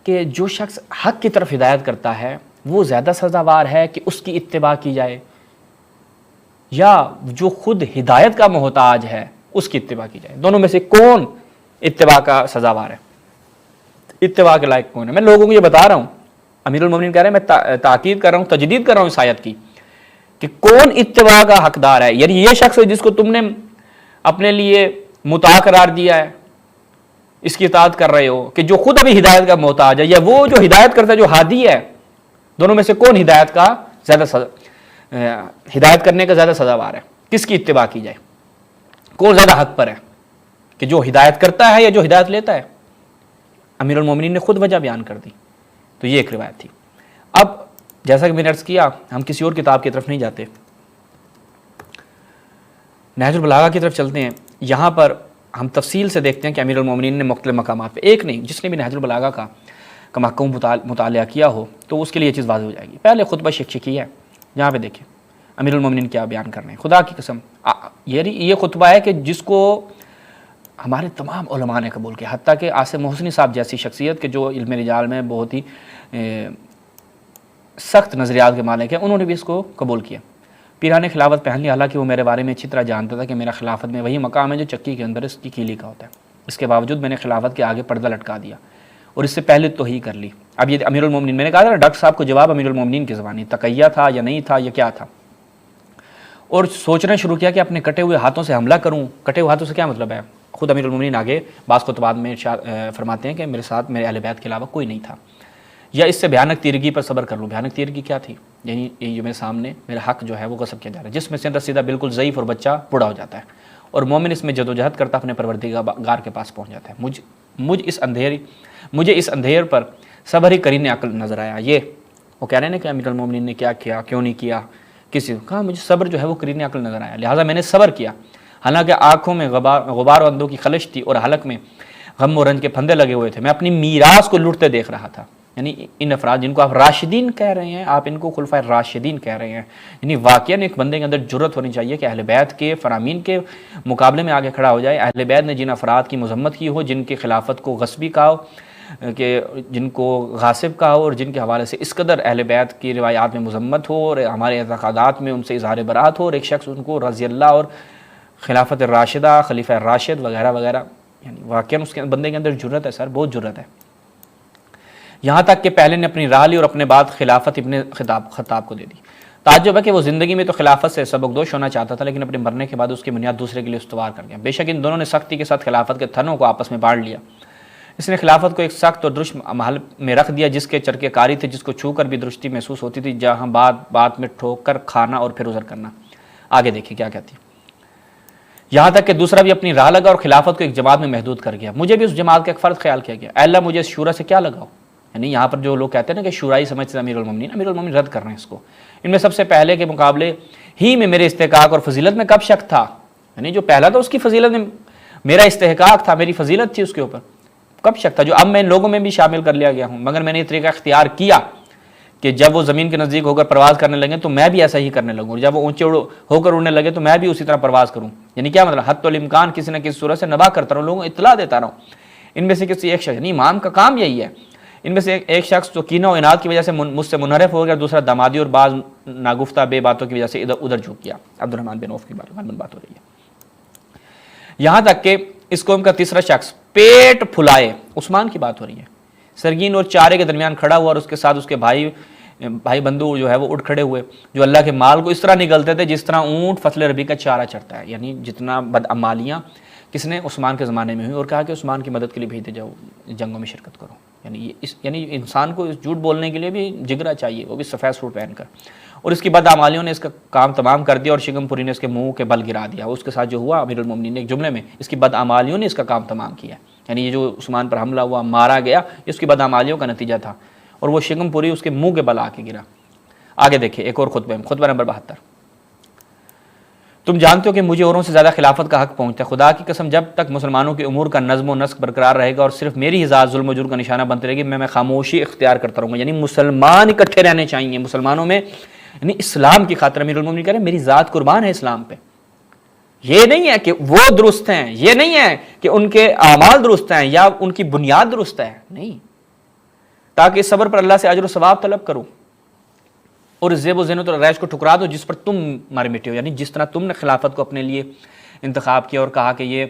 کہ جو شخص حق کی طرف ہدایت کرتا ہے وہ زیادہ سزاوار ہے کہ اس کی اتباع کی جائے، یا جو خود ہدایت کا محتاج ہے اس کی اتباع کی جائے؟ دونوں میں سے کون اتباع کا سزاوار ہے؟ اتباع کے لائق کون ہے؟ میں لوگوں کو یہ بتا رہا ہوں، امیر المومنین کہہ رہے ہیں میں تاکید کر رہا ہوں، تجدید کر رہا ہوں اس آیت کی کہ کون اتباع کا حقدار ہے۔ یعنی یہ شخص جس کو تم نے اپنے لیے مطاع قرار دیا ہے، اس کی اطاعت کر رہے ہو، کہ جو خود ابھی ہدایت کا محتاج ہے، یا وہ جو ہدایت کرتا ہے جو ہادی ہے، دونوں میں سے کون ہدایت کا زیادہ ہدایت کرنے کا زیادہ سزاوار ہے؟ کس کی اتباع کی جائے؟ کون زیادہ حق پر ہے کہ جو ہدایت کرتا ہے یا جو ہدایت لیتا ہے؟ امیر المومنین نے خود وجہ بیان کر دی۔ تو یہ ایک روایت تھی۔ اب جیسا کہ میں نے عرض کیا، ہم کسی اور کتاب کی طرف نہیں جاتے، نہج البلاغہ کی طرف چلتے ہیں۔ یہاں پر ہم تفصیل سے دیکھتے ہیں کہ امیر المومنین نے مختلف مقامات پہ، ایک نہیں، جس نے بھی نہج البلاغہ کا محکوم مطالعہ کیا ہو تو اس کے لیے یہ چیز واضح ہو جائے گی۔ پہلے خطبہ شکشکی ہے، یہاں پہ دیکھیں امیر المومنین کیا بیان کر رہے ہیں۔ خدا کی قسم یہ خطبہ ہے کہ جس کو ہمارے تمام علماء نے قبول کیا، حتیٰ کہ عاصم محسنی صاحب جیسی شخصیت کہ جو علم رجال میں بہت ہی سخت نظریات کے مالک ہیں، انہوں نے بھی اس کو قبول کیا۔ پیران خلافت پہن لی، حالانکہ وہ میرے بارے میں اچھی طرح جانتا تھا کہ میرا خلافت میں وہی مقام ہے جو چکی کے اندر اس کی کیلی کا ہوتا ہے، اس کے باوجود میں نے خلافت کے آگے پردہ لٹکا دیا اور اس سے پہلے تو ہی کر لی۔ اب یہ امیر المومنین، میں نے کہا تھا ڈاکٹر صاحب کو جواب امیر المومنین کی زبانی، تقیہ تھا یا نہیں تھا یا کیا تھا، اور سوچنا شروع کیا کہ اپنے کٹے ہوئے ہاتھوں سے حملہ کروں۔ کٹے ہوئے ہاتھوں سے کیا مطلب ہے؟ خود امیر المومنین آگے بعض خطبات میں فرماتے ہیں کہ میرے ساتھ میرے اہل بیت کے علاوہ کوئی نہیں تھا، یا اس سے بھیانک تیرگی پر صبر کر لوں۔ بھیانک تیرگی کیا تھی؟ یعنی یہ جو میرے سامنے میرا حق جو ہے وہ غصب کیا جا رہا ہے، جس میں سیدھا سیدھا بالکل ضعیف اور بچہ بوڑھا ہو جاتا ہے، اور مومن اس میں جدوجہد کرتا اپنے پروردگار کے پاس پہنچ جاتا ہے۔ مجھے اس اندھیر پر صبر ہی کرین عقل نظر آیا۔ یہ وہ کہہ رہے ہیں کہ امیر المومنین نے کیا کیا، کیوں نہیں کیا، کسی کو کہا مجھے صبر جو ہے وہ کرین عقل نظر آیا، لہٰذا میں نے صبر کیا، حالانکہ آنکھوں میں غبار و اندوں کی خلش تھی اور حلق میں غم و رنج کے پھندے لگے ہوئے تھے، میں اپنی میراث کو لوٹتے دیکھ رہا تھا۔ یعنی ان افراد جن کو آپ راشدین کہہ رہے ہیں، آپ ان کو خلفائے راشدین کہہ رہے ہیں، یعنی واقعاً ایک بندے کے اندر جرت ہونی چاہیے کہ اہل بیت کے فرامین کے مقابلے میں آگے کھڑا ہو جائے۔ اہل بیت نے جن افراد کی مذمت کی ہو، جن کی خلافت کو غصبی کہا ہو، کہ جن کو غاصب کہا ہو، اور جن کے حوالے سے اس قدر اہل بیت کی روایات میں مذمت ہو اور ہمارے اعتقادات میں ان سے اظہار برات ہو، اور ایک شخص ان کو رضی اللہ اور خلافت راشدہ، خلیفہ راشد وغیرہ وغیرہ، یعنی واقعاً اس کے بندے کے اندر جرت ہے، سر بہت جرت ہے۔ یہاں تک کہ پہلے نے اپنی راہ لی اور اپنے بعد خلافت ابن خطاب کو دے دی۔ تعجب ہے کہ وہ زندگی میں تو خلافت سے سبکدوش ہونا چاہتا تھا، لیکن اپنے مرنے کے بعد اس کی بنیاد دوسرے کے لیے استوار کر گیا۔ بے شک ان دونوں نے سختی کے ساتھ خلافت کے تھنوں کو آپس میں باڑ لیا۔ اس نے خلافت کو ایک سخت اور درست محل میں رکھ دیا، جس کے چرکے کاری تھے، جس کو چھو کر بھی درستی محسوس ہوتی تھی، جہاں بات میں ٹھوک کر کھانا اور پھر عذر کرنا۔ آگے دیکھیں کیا کہتی ہے، یہاں تک کہ دوسرا بھی اپنی راہ لگا اور خلافت کو ایک جماعت میں محدود کر گیا۔ مجھے بھی اس جماعت کا ایک فرد خیال کیا گیا، اے اللہ مجھے اس شورا سے کیا لگاؤ، یعنی یہاں پر جو لوگ کہتے ہیں نا کہ شورائی سمجھ سے امیر المومنین رد کر رہے ہیں اس کو. ان میں سب سے پہلے کے مقابلے ہی میں میرے استحقاق اور فضیلت میں کب شک تھا؟ یعنی جو پہلا تھا اس کی فضیلت میں میرا استحقاق تھا، میری فضیلت تھی اس کے اوپر، کب شک تھا؟ جو اب میں ان لوگوں میں بھی شامل کر لیا گیا ہوں، مگر میں نے یہ طریقہ اختیار کیا کہ جب وہ زمین کے نزدیک ہو کر پرواز کرنے لگے تو میں بھی ایسا ہی کرنے لگوں، اور جب وہ اونچے ہو کر اڑنے لگے تو میں بھی اسی طرح پرواز کروں. یعنی کیا مطلب؟ حتی الامکان کسی نہ کسی صورت سے نباہ کرتا رہوں، لوگوں کو اطلاع دیتا رہوں. ان میں سے کسی ایک شخص، یعنی امام کا کام یہی ہے، ان میں سے ایک شخص جو کینہ و عناد کی وجہ سے مجھ سے منحرف ہو گیا، دوسرا دمادی اور بعض ناگفتہ بے باتوں کی وجہ سے ادھر جھک گیا. عبد الرحمن بن عوف کی بات ہو رہی ہے. یہاں تک کہ اس قوم کا تیسرا شخص پیٹ پھلائے، عثمان کی بات ہو رہی ہے، سرگین اور چارے کے درمیان کھڑا ہوا اور اس کے ساتھ اس کے بھائی بندو جو ہے وہ اٹھ کھڑے ہوئے، جو اللہ کے مال کو اس طرح نگلتے تھے جس طرح اونٹ فصل ربی کا چارہ چرتا ہے. یعنی جتنا بدعمالیاں کس نے عثمان کے زمانے میں ہوئی، اور کہا کہ عثمان کی مدد کے لیے بھیجتے جاؤ، جنگوں میں شرکت کرو. یعنی انسان کو جھوٹ بولنے کے لیے بھی جگرا چاہیے، وہ بھی سفید سوٹ پہن کر. اور اس کی بدعمالیوں نے اس کا کام تمام کر دیا اور شکم پوری نے اس کے منہ کے بل گرا دیا. اس کے ساتھ جو ہوا امیر المومنین نے ایک جملے میں اس کی بدعمالیوں نے اس کا کام تمام کیا. یعنی یہ جو عثمان پر حملہ ہوا، مارا گیا، اس کی بدعمالیوں کا نتیجہ تھا، اور وہ شکم پوری اس کے منہ کے بل آ کے گرا. آگے دیکھیں ایک اور خطبہ نمبر 72. تم جانتے ہو کہ مجھے اوروں سے زیادہ خلافت کا حق پہنچتا ہے. خدا کی قسم جب تک مسلمانوں کے امور کا نظم و نسق برقرار رہے گا اور صرف میری ہی ذات ظلم و جور کا نشانہ بنتی رہے گی، میں خاموشی اختیار کرتا رہوں گا. یعنی مسلمان اکٹھے رہنے چاہیے مسلمانوں میں، یعنی اسلام کی خاطر. امیر المومنین کہہ رہے ہیں میری ذات قربان ہے اسلام پہ. یہ نہیں ہے کہ وہ درست ہیں، یہ نہیں ہے کہ ان کے اعمال درست ہیں یا ان کی بنیاد درست ہے، نہیں، تاکہ اس صبر پر اللہ سے اجر و ثواب طلب کروں اور اس زیب و زینت اور عیش کو ٹھکرا دو جس پر تم مارے مٹے ہو. یعنی جس طرح تم نے خلافت کو اپنے لیے انتخاب کیا اور کہا کہ یہ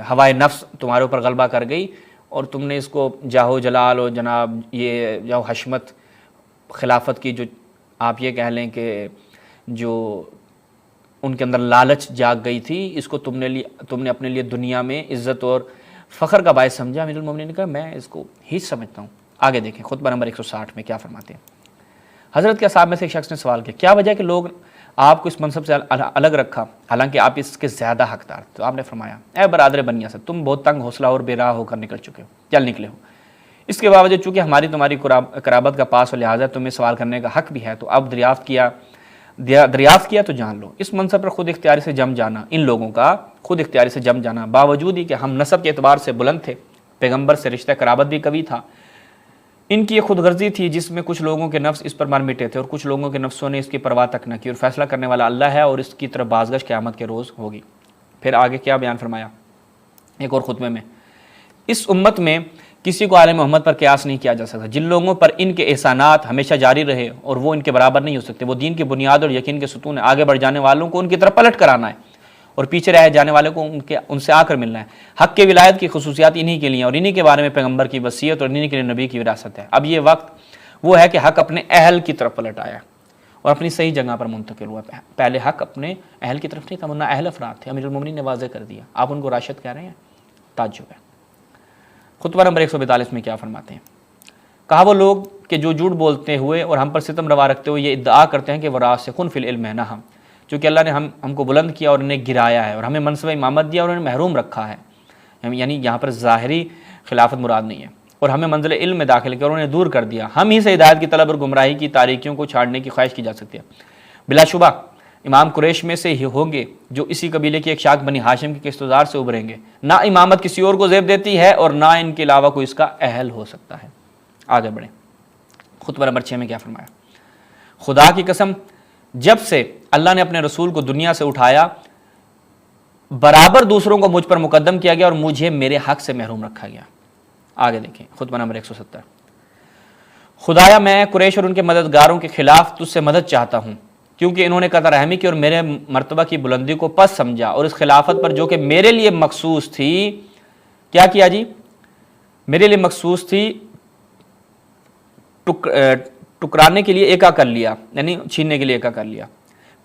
ہوائے نفس تمہارے اوپر غلبہ کر گئی اور تم نے اس کو جاہو جلال اور جناب یہ جاہو حشمت خلافت کی، جو آپ یہ کہہ لیں کہ جو ان کے اندر لالچ جاگ گئی تھی، اس کو تم نے اپنے لیے دنیا میں عزت اور فخر کا باعث سمجھا. امیر المومنین نے کہا میں اس کو ہی سمجھتا ہوں. آگے دیکھیں خطبہ نمبر 160 میں کیا فرماتے ہیں. حضرت کے اصحاب میں سے ایک شخص نے سوال کیا، کیا وجہ ہے کہ لوگ آپ کو اس منصب سے الگ رکھا حالانکہ آپ اس کے زیادہ حقدار؟ تو آپ نے فرمایا اے برادر بنی اسد، تم بہت تنگ حوصلہ اور بے راہ ہو کر چل نکلے ہو. اس کے باوجود چونکہ ہماری تمہاری قرابت کا پاس و لحاظ ہے، تمہیں سوال کرنے کا حق بھی ہے، تو اب دریافت کیا تو جان لو. اس منصب پر خود اختیاری سے جم جانا، ان لوگوں کا خود اختیاری سے جم جانا، باوجود ہی کہ ہم نسب کے اعتبار سے بلند تھے، پیغمبر سے رشتہ قرابت بھی قوی تھا، ان کی یہ خود غرضی تھی جس میں کچھ لوگوں کے نفس اس پر مر مٹے تھے اور کچھ لوگوں کے نفسوں نے اس کی پرواہ تک نہ کی، اور فیصلہ کرنے والا اللہ ہے اور اس کی طرف بازگشت قیامت کے روز ہوگی. پھر آگے کیا بیان فرمایا ایک اور خطبے میں، اس امت میں کسی کو آل محمد پر قیاس نہیں کیا جا سکتا. جن لوگوں پر ان کے احسانات ہمیشہ جاری رہے اور وہ ان کے برابر نہیں ہو سکتے، وہ دین کی بنیاد اور یقین کے ستون ہیں. آگے بڑھ جانے والوں کو ان کی طرف پلٹ کر آنا ہے اور پیچھے رہ جانے والے کو ان سے آ کر ملنا ہے. حق کے ولایت کی خصوصیات انہی کے لیے اور انہی کے بارے میں پیغمبر کی وصیت اور انہی کے لیے نبی کی وراثت ہے. اب یہ وقت وہ ہے کہ حق اپنے اہل کی طرف پلٹ آیا اور اپنی صحیح جگہ پر منتقل ہوا. پہلے حق اپنے اہل کی طرف نہیں تھا، ورنہ اہل افراد تھے. امیر المومنین نے واضح کر دیا، آپ ان کو راشد کہہ رہے ہیں، تعجب ہے. خطبہ نمبر 142 میں کیا فرماتے ہیں، کہا وہ لوگ کہ جو جھوٹ بولتے ہوئے اور ہم پر ستم روا رکھتے ہوئے یہ ادعا کرتے ہیں کہ وہ راسخون فی العلم ہے، نہ ہم، چونکہ اللہ نے ہم کو بلند کیا اور انہیں گرایا ہے اور ہمیں منصب امامت دیا اور انہیں محروم رکھا ہے. یعنی یہاں پر ظاہری خلافت مراد نہیں ہے، اور ہمیں منزل علم میں داخل کیا اور انہیں دور کر دیا. ہم ہی سے ہدایت کی طلب اور گمراہی کی تاریکیوں کو چھاڑنے کی خواہش کی جا سکتی ہے. بلا شبہ امام قریش میں سے ہی ہوں گے جو اسی قبیلے کی ایک شاخ بنی ہاشم کے کشتزار سے ابھریں گے. نہ امامت کسی اور کو زیب دیتی ہے اور نہ ان کے علاوہ کوئی اس کا اہل ہو سکتا ہے. آگے بڑھیں خطبہ نمبر 6 میں کیا فرمایا، خدا کی قسم جب سے اللہ نے اپنے رسول کو دنیا سے اٹھایا برابر دوسروں کو مجھ پر مقدم کیا گیا اور مجھے میرے حق سے محروم رکھا گیا. آگے دیکھیں خطبہ نمبر 170، خدایا میں قریش اور ان کے مددگاروں کے خلاف تجھ سے مدد چاہتا ہوں کیونکہ انہوں نے قطع رحمی کی اور میرے مرتبہ کی بلندی کو پس سمجھا اور اس خلافت پر جو کہ میرے لیے مخصوص تھی کیا کیا جی، میرے لیے مخصوص تھی ٹکرانے کے لیے ایکا کر لیا، یعنی چھیننے کے لیے ایکا کر لیا.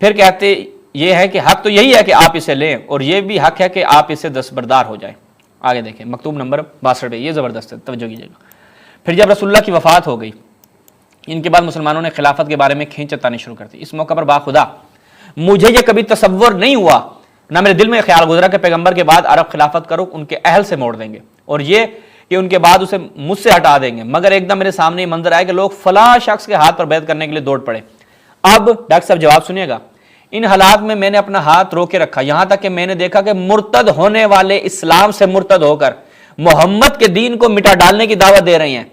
پھر کہتے یہ ہے کہ حق تو یہی ہے کہ آپ اسے لیں اور یہ بھی حق ہے کہ آپ اسے دستبردار ہو جائیں. آگے دیکھیں مکتوب نمبر 62، یہ زبردست ہے، توجہ کیجیے گا. پھر جب رسول اللہ کی وفات ہو گئی، ان کے بعد مسلمانوں نے خلافت کے بارے میں کھینچ تانی شروع کر دی. اس موقع پر باخدا مجھے یہ کبھی تصور نہیں ہوا، نہ میرے دل میں خیال گزرا کہ پیغمبر کے بعد عرب خلافت کرو ان کے اہل سے موڑ دیں گے اور یہ کہ ان کے بعد اسے مجھ سے ہٹا دیں گے، مگر ایک دم میرے سامنے یہ منظر آیا کہ لوگ فلاں شخص کے ہاتھ پر بیعت کرنے کے لیے دوڑ پڑے۔ اب ڈاکٹر صاحب جواب سنیے گا، ان حالات میں میں نے اپنا ہاتھ رو کے رکھا، یہاں تک کہ میں نے دیکھا کہ مرتد ہونے والے اسلام سے مرتد ہو کر محمد کے دین کو مٹا ڈالنے کی دعوت دے رہی ہیں۔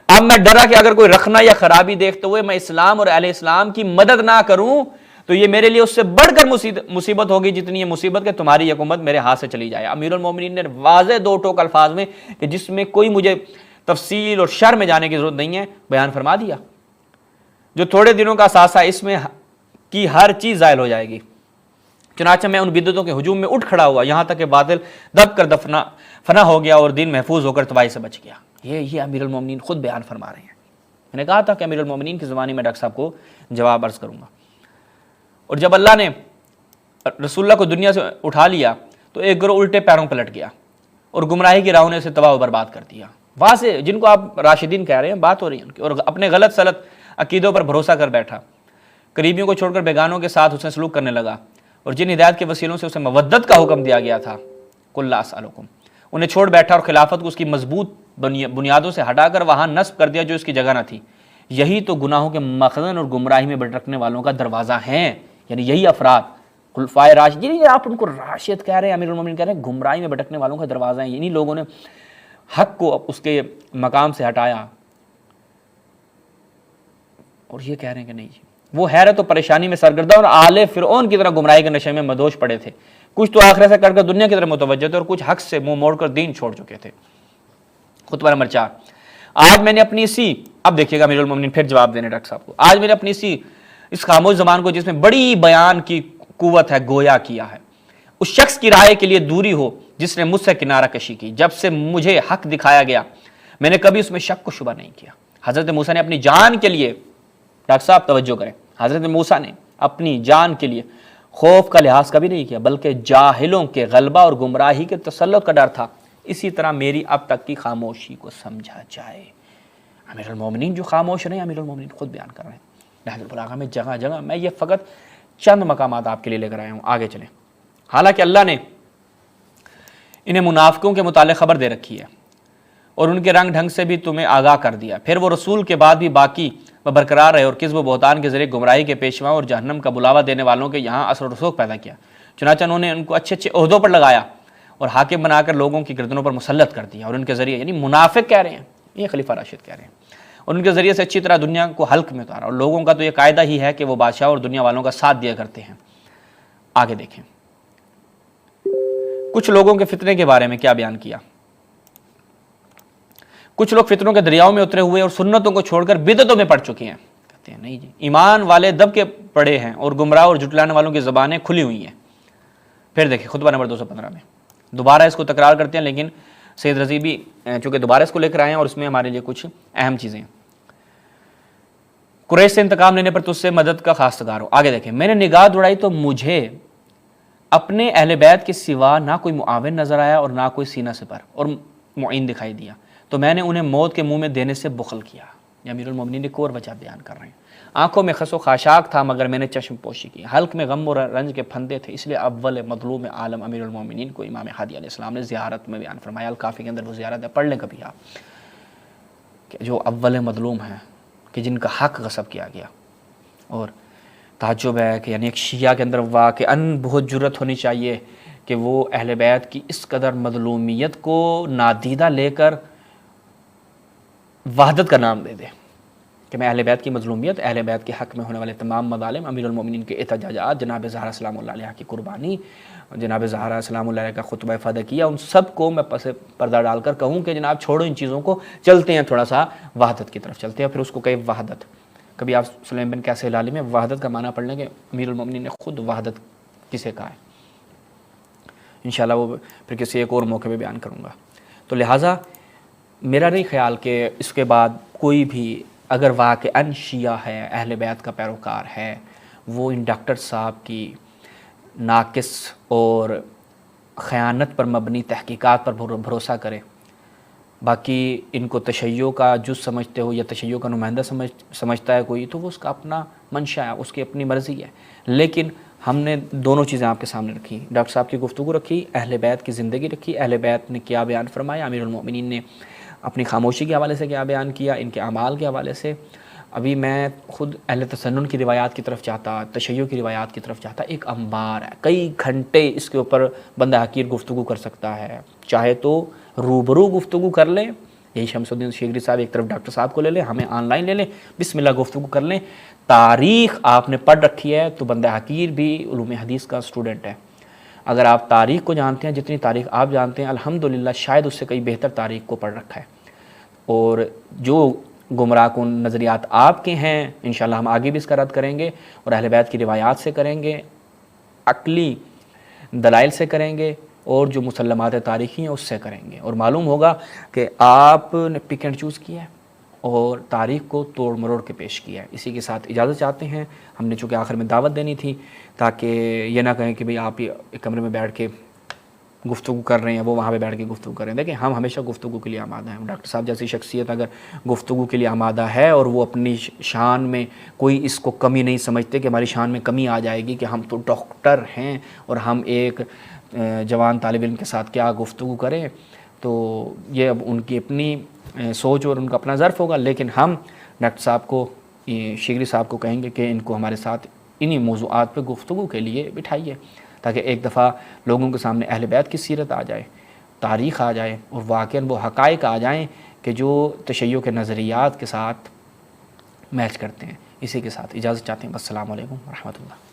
اب میں ڈرا کہ اگر کوئی رخنا یا خرابی دیکھتے ہوئے میں اسلام اور اہل اسلام کی مدد نہ کروں تو یہ میرے لیے اس سے بڑھ کر مصیبت ہوگی جتنی یہ مصیبت کہ تمہاری حکومت میرے ہاتھ سے چلی جائے۔ امیر المومنین نے واضح دو ٹوک الفاظ میں کہ جس میں کوئی مجھے تفصیل اور شرح میں جانے کی ضرورت نہیں ہے بیان فرما دیا۔ جو تھوڑے دنوں کا اثاثہ اس میں کی ہر چیز زائل ہو جائے گی۔ چنانچہ میں ان بدعتوں کے ہجوم میں اٹھ کھڑا ہوا، یہاں تک کہ باطل دب کر فنا ہو گیا اور دین محفوظ ہو کر تباہی سے بچ گیا۔ یہ امیر المومنین خود بیان فرما رہے ہیں۔ میں نے کہا تھا کہ امیر المومنین کی زبانی میں ڈاکٹر صاحب کو جواب عرض کروں گا۔ اور جب اللہ نے رسول اللہ کو دنیا سے اٹھا لیا تو ایک گروہ الٹے پیروں پلٹ گیا اور گمراہی کی راہوں نے اسے تباہ و برباد کر دیا۔ واضح جن کو آپ راشدین کہہ رہے ہیں بات ہو رہی ہے ان کی، اور اپنے غلط سلط عقیدوں پر بھروسہ کر بیٹھا، قریبیوں کو چھوڑ کر بیگانوں کے ساتھ اسے سلوک کرنے لگا، اور جن ہدایت کے وسیلوں سے اسے مودت کا حکم دیا گیا تھا قل لا اسألکم، انہیں چھوڑ بیٹھا اور خلافت کو اس کی مضبوط بنیادوں سے ہٹا کر وہاں نصب کر دیا جو اس کی جگہ نہ تھی۔ یہی تو گناہوں کے مخزن اور گمراہی میں بھٹکنے والوں کا دروازہ ہیں، یعنی یہی افراد خلفائے راشدین، یعنی آپ ان کو راشد کہہ رہے ہیں، امیر المومنین کہہ رہے ہیں، گمراہی میں بھٹکنے والوں کا دروازہ ہیں۔ انہی لوگوں نے حق کو اس کے مقام سے ہٹایا اور یہ کہہ رہے ہیں کہ نہیں جی وہ حیرت و پریشانی میں سرگردہ اور آل فرعون کی طرح گمراہی کے نشے میں مدوش پڑے تھے۔ کچھ تو آخرت سے کر کر دنیا کی طرف متوجہ تھے اور کچھ حق سے منہ موڑ کر دین چھوڑ چکے تھے۔ خطبہ نمبر 4، آج میں نے اپنی اب دیکھیے گا امیر المومنین پھر جواب دینے ڈاکٹر صاحب کو، آج میں نے اپنی اس خاموش زبان کو جس میں بڑی بیان کی قوت ہے گویا کیا ہے، اس شخص کی رائے کے لیے دوری ہو جس نے مجھ سے کنارہ کشی کی۔ جب سے مجھے حق دکھایا گیا میں نے کبھی اس میں شک و شبہ نہیں کیا۔ حضرت موسیٰ نے اپنی جان کے لیے، ڈاکٹر صاحب توجہ کریں، حضرت موسیٰ نے اپنی جان کے لیے خوف کا لحاظ کبھی نہیں کیا، بلکہ جاہلوں کے غلبہ اور گمراہی کے تسلط کا ڈر تھا۔ اسی طرح میری اب تک کی خاموشی کو سمجھا جائے۔ امیر المومنین جو خاموش رہے ہیں، امیر المومنین خود بیان کر رہے ہیں نہج البلاغہ میں جگہ جگہ۔ میں یہ فقط چند مقامات آپ کے لیے لے کر آیا ہوں، آگے چلیں۔ حالانکہ اللہ نے انہیں منافقوں کے متعلق خبر دے رکھی ہے اور ان کے رنگ ڈھنگ سے بھی تمہیں آگاہ کر دیا، پھر وہ رسول کے بعد بھی باقی برقرار رہے اور کذب و بہتان کے ذریعے گمراہی کے پیشواؤں اور جہنم کا بلاوا دینے والوں کے یہاں اثر و رسوخ پیدا کیا۔ چنانچہ انہوں نے ان کو اچھے اچھے عہدوں پر لگایا اور حاکم بنا کر لوگوں کی گردنوں پر مسلط کر دیا، اور ان کے ذریعے، یعنی منافق کہہ رہے ہیں، یہ خلیفہ راشد کہہ رہے ہیں، اور ان کے ذریعے سے اچھی طرح دنیا کو حلق میں اتارا، اور لوگوں کا تو یہ قاعدہ ہی ہے کہ وہ بادشاہ اور دنیا والوں کا ساتھ دیا کرتے ہیں۔ آگے دیکھیں کچھ لوگوں کے فتنے کے بارے میں کیا بیان کیا۔ کچھ لوگ فتنوں کے دریاؤں میں اترے ہوئے اور سنتوں کو چھوڑ کر بدعتوں میں پڑ چکے ہیں۔ کہتے ہیں نہیں جی، ایمان والے دب کے پڑے ہیں اور گمراہ اور جھٹلانے والوں کی زبانیں کھلی ہوئی ہیں۔ پھر دیکھیں خطبہ نمبر 215 میں دوبارہ اس کو تکرار کرتے ہیں، لیکن سید رضی بھی چونکہ دوبارہ اس کو لے کر آئے ہیں اور اس میں ہمارے لیے کچھ اہم چیزیں ہیں۔ قریش سے انتقام لینے پر تجھ سے مدد کا خواستگار ہو۔ آگے دیکھیں، میں نے نگاہ دوڑائی تو مجھے اپنے اہل بیت کے سوا نہ کوئی معاون نظر آیا اور نہ کوئی سینہ سپر اور معین دکھائی دیا، تو میں نے انہیں موت کے منہ میں دینے سے بخل کیا۔ یہ امیر المومنین ایک اور وجہ بیان کر رہے ہیں۔ آنکھوں میں خس و خاشاک تھا مگر میں نے چشم پوشی کی، حلق میں غم و رنج کے پھندے تھے، اس لیے اول مظلوم عالم امیر المومنین کو امام ہادی علیہ السلام نے زیارت میں بیان فرمایا۔ الکافی کے اندر وہ زیارت ہے، پڑھ لیں کبھی آپ، کہ جو اول مظلوم ہیں، کہ جن کا حق غصب کیا گیا۔ اور تعجب ہے کہ یعنی ایک شیعہ کے اندر واقعاً بہت جرت ہونی چاہیے کہ وہ اہل بیت کی اس قدر مظلومیت کو نادیدہ لے کر وحدت کا نام دے دے، کہ میں اہل بیت کی مظلومیت، اہل بیت کے حق میں ہونے والے تمام مظالم، امیر المومنین کے احتجاجات، جناب زہرا سلام اللہ علیہ کی قربانی، جناب زہرا سلام اللہ علیہ کا خطبہ فدکیہ، ان سب کو میں پس پردہ ڈال کر کہوں کہ جناب چھوڑو ان چیزوں کو، چلتے ہیں تھوڑا سا وحدت کی طرف چلتے ہیں۔ پھر اس کو کہے وحدت۔ کبھی آپ سلیم بن کیسے ہلالی میں وحدت کا معنی پڑھ لیں کہ امیر المومنین نے خود وحدت کسے کہا ہے، انشاءاللہ وہ پھر کسی ایک اور موقع پہ بیان کروں گا۔ تو لہٰذا میرا نہیں خیال کہ اس کے بعد کوئی بھی اگر واقعاً شیعہ ہے، اہل بیت کا پیروکار ہے، وہ ان ڈاکٹر صاحب کی ناقص اور خیانت پر مبنی تحقیقات پر بھروسہ کرے۔ باقی ان کو تشیع کا جز سمجھتے ہو یا تشیع کا نمائندہ سمجھتا ہے کوئی، تو وہ اس کا اپنا منشا ہے، اس کی اپنی مرضی ہے، لیکن ہم نے دونوں چیزیں آپ کے سامنے رکھی، ڈاکٹر صاحب کی گفتگو رکھی، اہل بیت کی زندگی رکھی، اہل بیت نے کیا بیان فرمایا، امیر المومنین نے اپنی خاموشی کے حوالے سے کیا بیان کیا، ان کے اعمال کے حوالے سے۔ ابھی میں خود اہل تسنن کی روایات کی طرف چاہتا، تشیع کی روایات کی طرف چاہتا، ایک انبار ہے، کئی گھنٹے اس کے اوپر بندہ حقیر گفتگو کر سکتا ہے، چاہے تو روبرو گفتگو کر لیں، یہی شمس الدین شیگری صاحب ایک طرف ڈاکٹر صاحب کو لے لیں، ہمیں آن لائن لے لیں، بسم اللہ گفتگو کر لیں۔ تاریخ آپ نے پڑھ رکھی ہے تو بندہ حقیر بھی علوم حدیث کا اسٹوڈنٹ ہے، اگر آپ تاریخ کو جانتے ہیں، جتنی تاریخ آپ جانتے ہیں الحمدللہ شاید اس سے کئی بہتر تاریخ کو پڑھ رکھا ہے، اور جو گمراہ کن نظریات آپ کے ہیں انشاءاللہ ہم آگے بھی اس کا رد کریں گے، اور اہل بیت کی روایات سے کریں گے، عقلی دلائل سے کریں گے، اور جو مسلمات تاریخی ہیں اس سے کریں گے، اور معلوم ہوگا کہ آپ نے پک اینڈ چوز کیا ہے اور تاریخ کو توڑ مروڑ کے پیش کیا ہے۔ اسی کے ساتھ اجازت چاہتے ہیں، ہم نے چونکہ آخر میں دعوت دینی تھی تاکہ یہ نہ کہیں کہ بھئی آپ ایک کمرے میں بیٹھ کے گفتگو کر رہے ہیں، وہ وہاں پہ بیٹھ کے گفتگو کر رہے ہیں۔ دیکھیں ہم ہمیشہ گفتگو کے لیے آمادہ ہیں، ڈاکٹر صاحب جیسی شخصیت اگر گفتگو کے لیے آمادہ ہے اور وہ اپنی شان میں کوئی اس کو کمی نہیں سمجھتے کہ ہماری شان میں کمی آ جائے گی کہ ہم تو ڈاکٹر ہیں اور ہم ایک جوان طالب علم کے ساتھ کیا گفتگو کریں، تو یہ اب ان کی اپنی سوچ اور ان کا اپنا ظرف ہوگا، لیکن ہم ڈاکٹر صاحب کو، شیگری صاحب کو کہیں گے کہ ان کو ہمارے ساتھ انہی موضوعات پہ گفتگو کے لیے بٹھائیے، تاکہ ایک دفعہ لوگوں کے سامنے اہل بیت کی سیرت آ جائے، تاریخ آ جائے، اور واقعاً وہ حقائق آ جائیں کہ جو تشیع کے نظریات کے ساتھ میچ کرتے ہیں۔ اسی کے ساتھ اجازت چاہتے ہیں، السلام علیکم ورحمۃ اللہ۔